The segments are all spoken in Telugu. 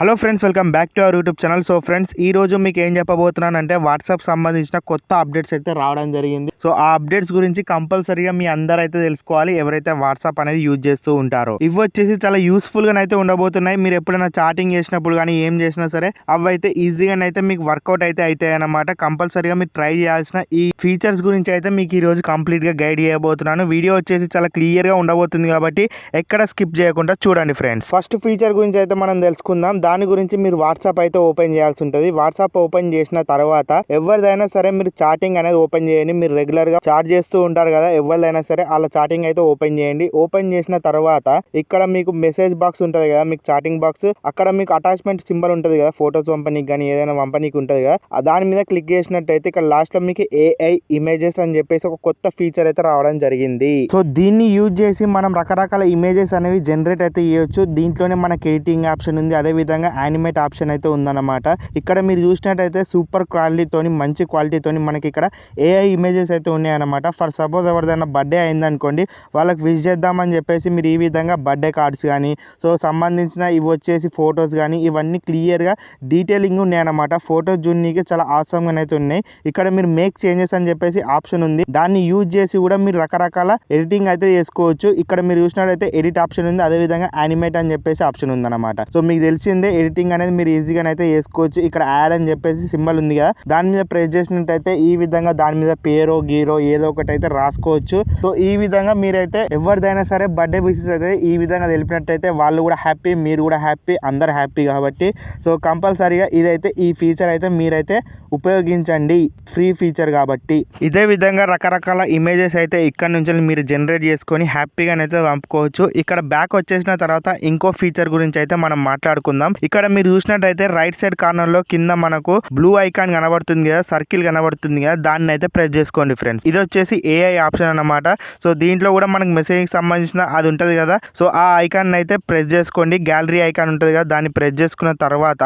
Hello friends, welcome back to our YouTube channel. So friends, ఈ రోజు మీకు ఏం చెప్పబోతున్నానంటే వాట్సాప్ సంబంధించిన కొత్త అప్డేట్స్ అయితే రావడం జరిగింది. సో ఆ అప్డేట్స్ గురించి కంపల్సరీగా మీ అందరైతే తెలుసుకోవాలి, ఎవరైతే వాట్సాప్ అనేది యూజ్ చేస్తూ ఉంటారో. ఇవి వచ్చేసి చాలా యూస్ఫుల్ గా అయితే ఉండబోతున్నాయి. మీరు ఎప్పుడైనా చాటింగ్ చేసినప్పుడు కానీ ఏం చేసినా సరే అవి అయితే ఈజీగా అయితే మీకు వర్కౌట్ అయితే అవుతాయి అన్నమాట. కంపల్సరీగా మీరు ట్రై చేయాల్సిన ఈ ఫీచర్స్ గురించి అయితే మీకు ఈ రోజు కంప్లీట్ గా గైడ్ చేయబోతున్నాను. వీడియో వచ్చేసి చాలా క్లియర్ గా ఉండబోతుంది కాబట్టి ఎక్కడ స్కిప్ చేయకుండా చూడండి ఫ్రెండ్స్. ఫస్ట్ ఫీచర్ గురించి అయితే మనం తెలుసుకుందాం. దాని గురించి మీరు వాట్సాప్ అయితే ఓపెన్ చేయాల్సి ఉంటుంది. వాట్సాప్ ఓపెన్ చేసిన తర్వాత ఎవరిదైనా సరే మీరు చాటింగ్ అనేది ఓపెన్ చేయండి. మీరు రెగ్యులర్ గా చాట్ చేస్తూ ఉంటారు కదా, ఎవరిదైనా సరే అలా చాటింగ్ అయితే ఓపెన్ చేయండి. ఓపెన్ చేసిన తర్వాత ఇక్కడ మీకు మెసేజ్ బాక్స్ ఉంటుంది కదా, మీకు చాటింగ్ బాక్స్, అక్కడ మీకు అటాచ్మెంట్ సింబల్ ఉంటుంది కదా, ఫోటోస్ పంపనీకి కానీ ఏదైనా పంపనీకి ఉంటుంది కదా, దాని మీద క్లిక్ చేసినట్టయితే ఇక్కడ లాస్ట్ లో మీకు ఏఐ ఇమేజెస్ అని చెప్పేసి ఒక కొత్త ఫీచర్ అయితే రావడం జరిగింది. సో దీన్ని యూజ్ చేసి మనం రకరకాల ఇమేజెస్ అనేవి జనరేట్ అయితే చేయొచ్చు. దీంట్లోనే మనకి ఎడిటింగ్ ఆప్షన్ ఉంది, అదే విధంగా యానిమేట్ ఆప్షన్ అయితే ఉందన్నమాట. ఇక్కడ మీరు చూసినట్టయితే సూపర్ క్వాలిటీతోని, మంచి క్వాలిటీతోని మనకి ఇక్కడ ఏఐ ఇమేజెస్ అయితే ఉన్నాయన్నమాట. ఫర్ సపోజ్ ఎవరిదైనా బర్త్డే అయిందనుకోండి, వాళ్ళకి విష్ చేద్దామని చెప్పేసి మీరు ఈ విధంగా బర్త్డే కార్డ్స్ కానీ సో సంబంధించిన ఇవి వచ్చేసి ఫొటోస్ కానీ ఇవన్నీ క్లియర్గా డీటెయిలింగ్ ఉన్నాయన్నమాట. ఫోటోస్ చూడడానికి చాలా ఆసమ్గా అయితే ఉన్నాయి. ఇక్కడ మీరు మేక్ చేంజెస్ అని చెప్పేసి ఆప్షన్ ఉంది, దాన్ని యూజ్ చేసి కూడా మీరు రకరకాల ఎడిటింగ్ అయితే చేసుకోవచ్చు. ఇక్కడ మీరు చూసినట్టయితే ఎడిట్ ఆప్షన్ ఉంది, అదే విధంగా యానిమేట్ అని చెప్పేసి ఆప్షన్ ఉందన్నమాట. సో మీకు తెలిసిందే ఎడిటింగ్ అనేది మీరు ఈజీగా అయితే చేసుకోవచ్చు. ఇక్కడ యాడ్ అని చెప్పేసి సింబల్ ఉంది కదా, దాని మీద ప్రెస్ చేసినట్టయితే ఈ విధంగా దాని మీద పేరో గీరో ఏదో ఒకటి అయితే రాసుకోవచ్చు. సో ఈ విధంగా మీరైతే ఎవరిదైనా సరే బర్త్డే విషెస్ అయితే ఈ విధంగా తెలిపినట్టయితే వాళ్ళు కూడా హ్యాపీ, మీరు కూడా హ్యాపీ, అందరు హ్యాపీ కాబట్టి సో కంపల్సరీగా ఇదైతే ఈ ఫీచర్ అయితే మీరైతే ఉపయోగించండి, ఫ్రీ ఫీచర్ కాబట్టి. ఇదే విధంగా రకరకాల ఇమేజెస్ అయితే ఇక్కడ నుంచి మీరు జనరేట్ చేసుకొని హ్యాపీగానైతే పంపుకోవచ్చు. ఇక్కడ బ్యాక్ వచ్చేసిన తర్వాత ఇంకో ఫీచర్ గురించి అయితే మనం మాట్లాడుకుందాం. ఇక్కడ మీరు చూసినట్టయితే రైట్ సైడ్ కార్నర్ లో కింద మనకు బ్లూ ఐకాన్ కనబడుతుంది కదా, సర్కిల్ కనబడుతుంది కదా, దాన్ని అయితే ప్రెస్ చేసుకోండి ఫ్రెండ్స్. ఇది వచ్చేసి ఏఐ ఆప్షన్ అన్నమాట. సో దీంట్లో కూడా మనకు మెసేజ్ కి సంబంధించిన అది ఉంటుంది కదా, సో ఆ ఐకాన్ అయితే ప్రెస్ చేసుకోండి. గ్యాలరీ ఐకాన్ ఉంటుంది కదా, దాన్ని ప్రెస్ చేసుకున్న తర్వాత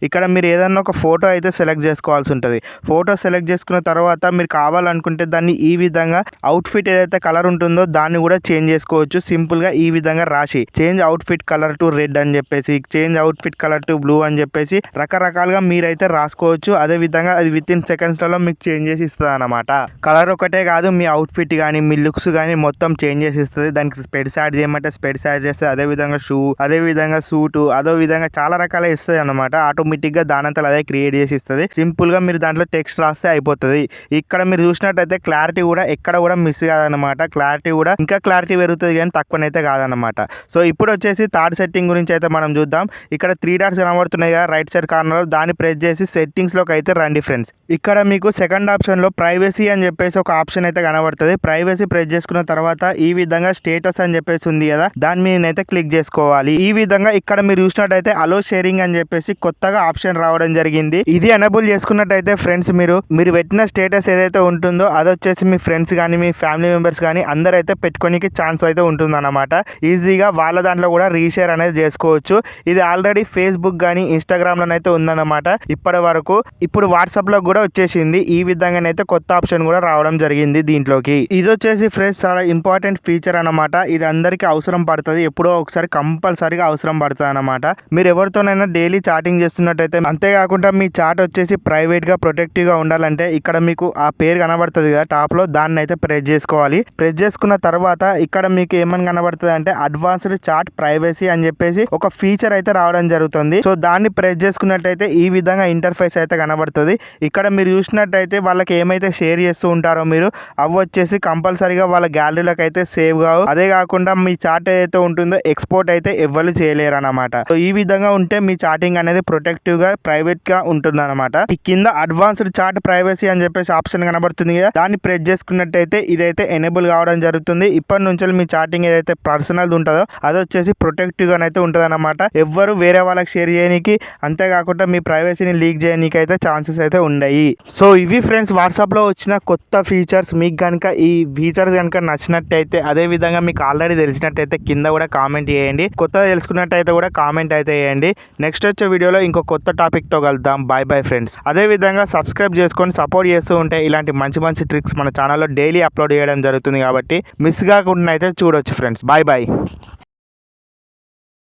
ఇక్కడ మీరు ఏదన్నా ఒక ఫోటో అయితే సెలెక్ట్ చేసుకోవాల్సి ఉంటుంది. ఫోటో సెలెక్ట్ చేసుకున్న తర్వాత మీరు కావాలనుకుంటే దాన్ని ఈ విధంగా అవుట్ ఫిట్ ఏదైతే కలర్ ఉంటుందో దాన్ని కూడా చేంజ్ చేసుకోవచ్చు. సింపుల్ గా ఈ విధంగా రాసి change out fit colour to red అని చెప్పేసి, change out fit colour to blue అని చెప్పేసి రకరకాలుగా మీరైతే రాసుకోవచ్చు. అదే విధంగా అది విత్ ఇన్ సెకండ్స్ లలో మీకు చేంజ్ చేసి ఇస్తుంది అనమాట. కలర్ ఒకటే కాదు, మీ అవుట్ ఫిట్ కానీ మీ లుక్స్ కానీ మొత్తం చేంజ్ చేసి ఇస్తుంది. దానికి స్పెడ్స్ యాడ్ చేయమంటే స్పెడ్స్ యాడ్ చేస్తుంది, అదే విధంగా షూ, అదే విధంగా సూటు, అదే విధంగా చాలా రకాల ఇస్తుంది అనమాట. ఆటోమేటిక్ గా దానంతా అదే క్రియేట్ చేసి ఇస్తుంది. సింపుల్ గా మీరు దాంట్లో టెక్స్ట్ రాస్తే అయిపోతుంది. ఇక్కడ మీరు చూసినట్టయితే క్లారిటీ కూడా ఎక్కడ కూడా మిస్ కాదనమాట. క్లారిటీ కూడా ఇంకా క్లారిటీ పెరుగుతుంది కానీ తక్కువనైతే కాదనమాట. సో ఇప్పుడు వచ్చేసి థర్డ్ సెట్టింగ్ గురించి అయితే మనం చూద్దాం. ఇక్కడ 3 డాట్స్ కనబడుతున్నాయి కదా రైట్ సైడ్ కార్నర్, దాన్ని ప్రెస్ చేసి సెట్టింగ్స్ లోకి అయితే రండి ఫ్రెండ్స్. ఇక్కడ మీకు సెకండ్ ఆప్షన్ లో ప్రైవసీ అని చెప్పేసి ఒక ఆప్షన్ అయితే కనబడుతుంది. ప్రైవసీ ప్రెస్ చేసుకున్న తర్వాత ఈ విధంగా స్టేటస్ అని చెప్పేసి ఉంది కదా, దాని మీద అయితే క్లిక్ చేసుకోవాలి. ఈ విధంగా ఇక్కడ మీరు చూసినట్టయితే అలో షేరింగ్ అని చెప్పేసి కొత్తగా ఆప్షన్ రావడం జరిగింది. ఇది ఎనేబుల్ చేసుకున్నట్టయితే ఫ్రెండ్స్ మీరు పెట్టిన స్టేటస్ ఏదైతే ఉంటుందో అది వచ్చేసి మీ ఫ్రెండ్స్ కానీ మీ ఫ్యామిలీ మెంబర్స్ కానీ అందరైతే పెట్టుకోనికి ఛాన్స్ అయితే ఉంటుంది అన్నమాట. ఈజీగా వాళ్ళ దాంట్లో కూడా రీషేర్ అనేది చేసుకోవచ్చు. ఇది ఆల్రెడీ ఫేస్బుక్ కానీ ఇన్స్టాగ్రామ్ లోనైతే ఉందన్నమాట ఇప్పటి వరకు. ఇప్పుడు వాట్సాప్ లో కూడా వచ్చేసింది. ఈ విధంగానైతే కొత్త ఆప్షన్ కూడా రావడం జరిగింది దీంట్లోకి. ఇది వచ్చేసి ఫ్రెండ్స్ చాలా ఇంపార్టెంట్ ఫీచర్ అన్నమాట. ఇది అందరికీ అవసరం పడుతుంది, ఎప్పుడో ఒకసారి కంపల్సరీగా అవసరం పడుతుంది అన్నమాట. మీరు ఎవరితోనైనా డైలీ చాటింగ్ చేస్తున్నట్టయితే, అంతేకాకుండా మీ చాట్ వచ్చేసి ప్రైవేట్ గా ప్రొటెక్టివ్ గా ఉండాలంటే ఇక్కడ మీకు ఆ పేరు కనబడుతుంది కదా టాప్ లో, దాన్ని అయితే ప్రెస్ చేసుకోవాలి. ప్రెస్ చేసుకున్న తర్వాత ఇక్కడ మీకు ఏమని కనబడుతుంది అంటే అడ్వాన్స్డ్ చాట్ ప్రైవసీ అని చెప్పేసి ఒక ఫీచర్ అయితే రావడం జరుగుతుంది. సో దాన్ని ప్రెస్ చేసుకున్నట్టయితే ఈ విధంగా ఇంటర్ఫేస్ అయితే కనబడుతుంది. ఇక్కడ మీరు చూసినట్టయితే వాళ్ళకి ఏమైతే షేర్ చేస్తూ ఉంటారో మీరు అవి వచ్చేసి కంపల్సరీగా వాళ్ళ గ్యాలరీలోకి అయితే సేవ్ కావు. అదే కాకుండా మీ చాట్ ఏదైతే ఉంటుందో ఎక్స్పోర్ట్ అయితే ఎవ్వరు చేయలేరు అనమాట. సో ఈ విధంగా ఉంటే మీ చాటింగ్ అనేది ప్రొటెక్టివ్ గా ప్రైవేట్ గా ఉంటుంది అనమాట. ఈ కింద అడ్వాన్స్డ్ చాట్ ప్రైవసీ అని చెప్పేసి ఆప్షన్ కనబడుతుంది కదా, దాన్ని ప్రెస్ చేసుకున్నట్టయితే ఇదైతే ఎనేబుల్ కావడం జరుగుతుంది. ఇప్పటి నుంచి మీ చాటింగ్ ఏదైతే పర్సనల్ ఉంటుందో అది వచ్చేసి ప్రొటెక్టివ్ గా అయితే ఉంటుంది అనమాట. ఎవ్వరు వేరే వాళ్ళకి షేర్ చేయడానికి, అంతేకాకుండా మీ ప్రైవసీని లీక్ చేయడానికి అయితే ఛాన్సెస్ అయితే ఉన్నాయి. సో ఇవి ఫ్రెండ్స్ వాట్సాప్ లో వచ్చిన కొత్త ఫీచర్స్. మీకు కనుక ఈ ఫీచర్స్ కనుక నచ్చినట్టయితే, అదే విధంగా మీకు ఆల్రెడీ తెలిసినట్టయితే కింద కూడా కామెంట్ చేయండి. కొత్తగా తెలుసుకున్నట్టయితే కూడా కామెంట్ అయితే చేయండి. నెక్స్ట్ వచ్చే వీడియోలో ఇంకో కొత్త టాపిక్ తో కలుద్దాం. By bye friends. అదే విధంగా సబ్స్క్రైబ్ చేసుకొని సపోర్ట్ చేస్తూ ఉంటే ఇలాంటి మంచి మంచి ట్రిక్స్ మన ఛానల్లో డైలీ అప్లోడ్ చేయడం జరుగుతుంది కాబట్టి మిస్ కాకుండా అయితే చూడొచ్చు ఫ్రెండ్స్. By by.